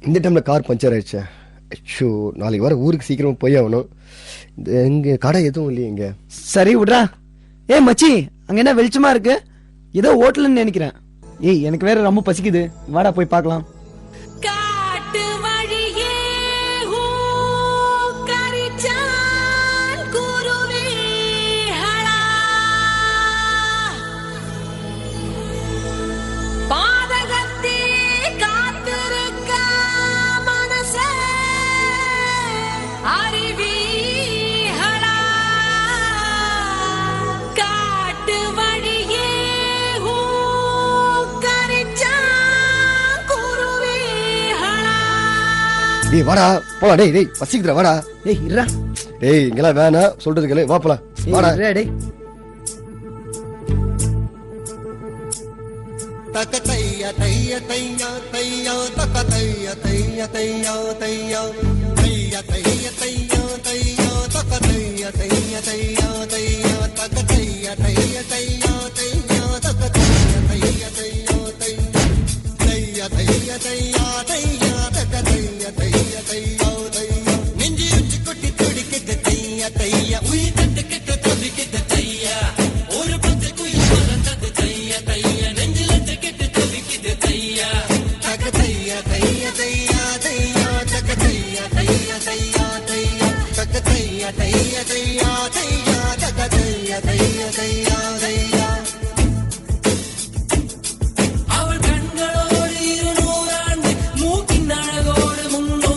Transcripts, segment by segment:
இந்த டைம்ல car puncture ஆயிடுச்சு. அச்சோ, நாளைக்கு வர ஊருக்கு சீக்கிரமா போய் ஆகணும். இங்க கடை எதுவும் இல்லையே இங்க. சரி விட்றா. ஏய் மச்சி, அங்க என்ன வெளிச்சமா இருக்கு? ஏதோ ஹோட்டல்னு நினைக்கிறேன். ஏய் எனக்கு வேற ரொம்ப பசிக்குது, வாடா போய் பார்க்கலாம். டேய் வாடா போலாம். டேய் பசிக்குதுடா வாடா. ஏய் இருடா. டேய் இங்கெல்லாம் வேணாம், சொல்றது கேளு, வா போலாம். வாடா டேய். தக்க தையா தையா தையா தையா தக்க தையா தையா தையா தையா தையா தையா தையா தையா தக்க தையா தையா தையா தையா தக்க தையா தையா தையா தையா தக்க தையா தையா தையா தையா தையா தையா தையா தக்க தையா தையா தையா தையா நெஞ்சி உச்சி கொட்டி துடிக்குது தையா தையா உயிர் தட்டு கிட்ட தவிக்குது தையா ஒரு பத்து குயில் பறந்தது தையா தையா நெஞ்சில கிட்ட தவிக்குது தையா தக்க தையா தையா தையா தையா தக்க தையா தையா தையா தையா தக்க தையா தையா தையா தையா தக்க தையா தையா தையா தையா அவள் கண்களோடு 200 ஆண்டு மூக்கின் அழகோடு 300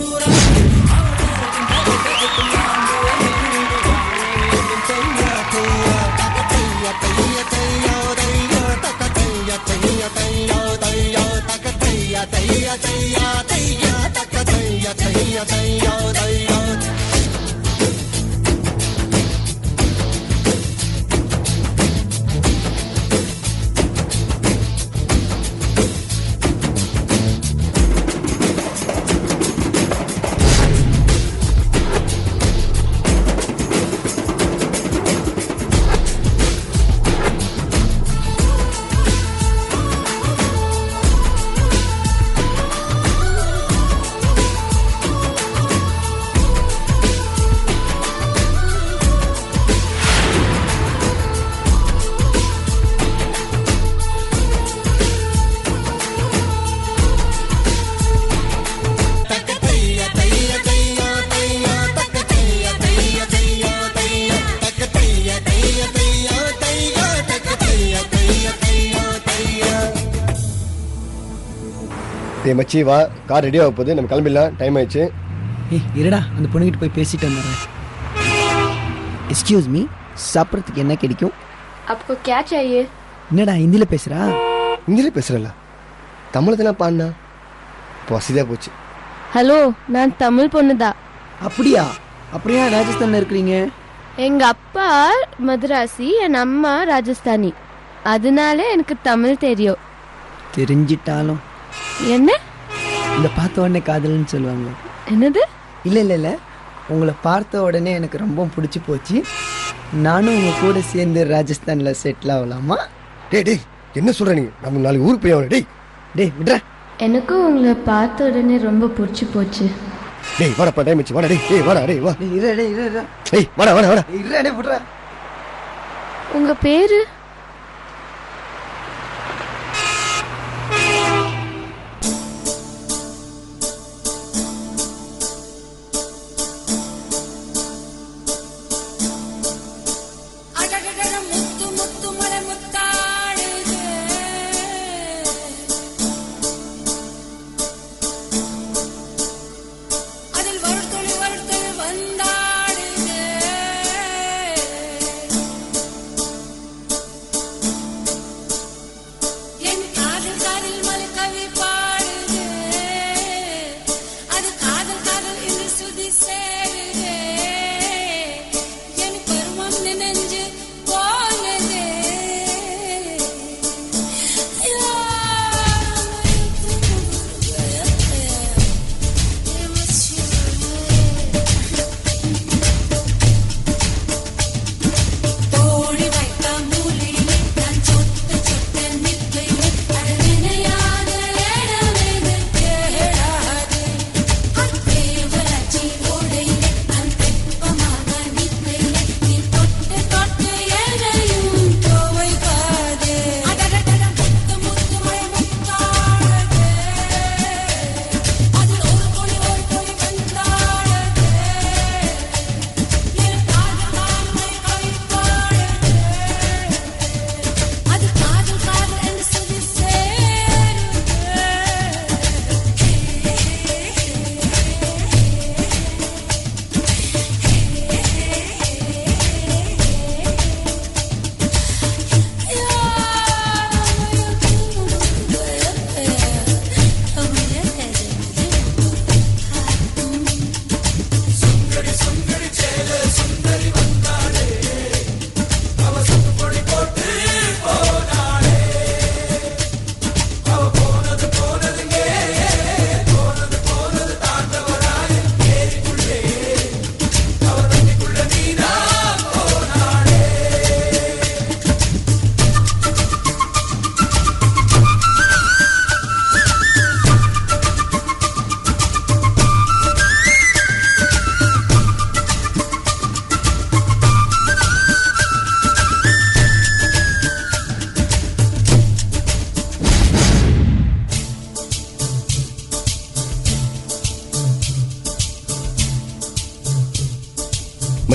டேய் மச்சி வா, கார் ரெடி ஆக போகுது, நம்ம கிளம்பிடலாம், டைம் ஆயிடுச்சு. ஏய் இருடா, அந்த பொண்ணுகிட்ட போய் பேசிட்டு வந்துடுறேன். எக்ஸ்கியூஸ் மீ, சாப்பிட்றதுக்கு என்ன கிடைக்கும்? आपको क्या चाहिए? என்னடா ஹிந்தியில பேசுறா? இங்கிலீஷ் பேசுறல, தமிழ் தானே பாடினா, பசிதா போச்சு. ஹலோ, நான் தமிழ் பொண்ணுதா. அப்படியா? அப்படியா ராஜஸ்தான்ல இருக்கிறீங்க? எங்க அப்பா மதராசி, என் அம்மா ராஜஸ்தானி, அதனால எனக்கு தமிழ் தெரியும். தெரிஞ்சிட்டாலும் என்ன? இந்த பார்த்த உடனே காதல்னு சொல்லுவாங்க. என்னது? இல்லை இல்லை இல்லை, உங்களை பார்த்த உடனே எனக்கு ரொம்ப பிடிச்சி போச்சு. நானும் உங்க கூட சேர்ந்து ராஜஸ்தான்ல செட்டில் ஆகலாமா? டேய் என்ன சொல்ற நீ? நம்ம நாளைக்கு ஊருக்கு போய் ஆகணும். டேய் விட்றா. எனக்கும் உங்களை பார்த்த உடனே ரொம்ப பிடிச்சி போச்சு. டேய் வாடா, டைம் ஆச்சு, வாடா. டேய் வாடா, டேய் வா. டேய் வாடா வாடா வாடா. விட்றா. உங்க பேரு?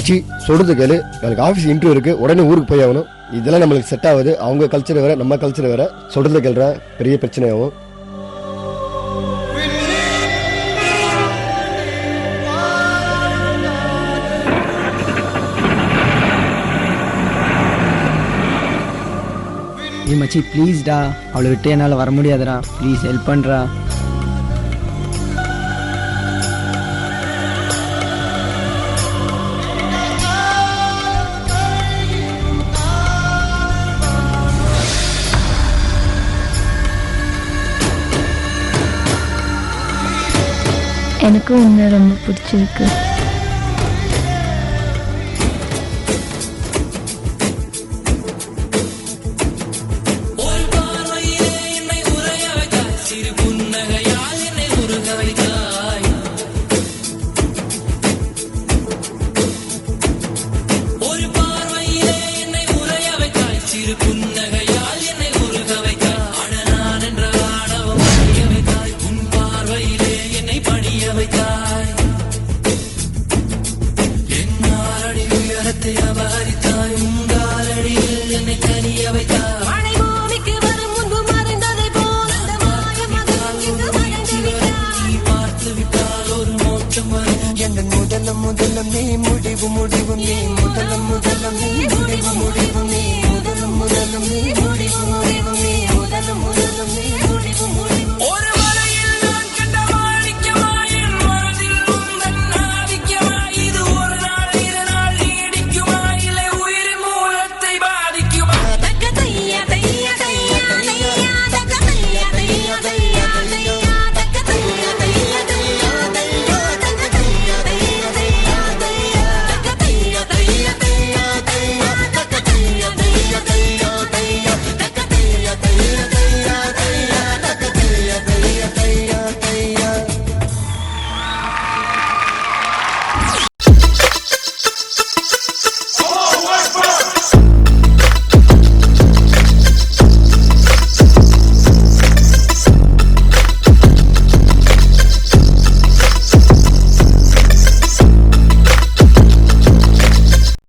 மச்சி சொல்றது கேளு, எனக்கு ஆஃபீஸ் இன்டர்வியூ இருக்கு, உடனே ஊருக்கு போய் ஆகணும். இதெல்லாம் நம்மளுக்கு செட் ஆகுது. அவங்க கல்ச்சர் வேற, நம்ம கல்ச்சர் வேற. சொல்றது கேள்ற, பெரிய பிரச்சனை ஆகும். ஏய் மச்சி ப்ளீஸ்டா, அவளை விட்டு என்னால் வர முடியாதுடா, ப்ளீஸ் ஹெல்ப் பண்ணுறா. எனக்கும் உன்னை ரொம்ப பிடிச்சிருக்கு. முதலம் நீ முடிவு முடிவும் நீ முதலம் நீ முடிவு முடிவும் நீ முதலம் நீ முடிவு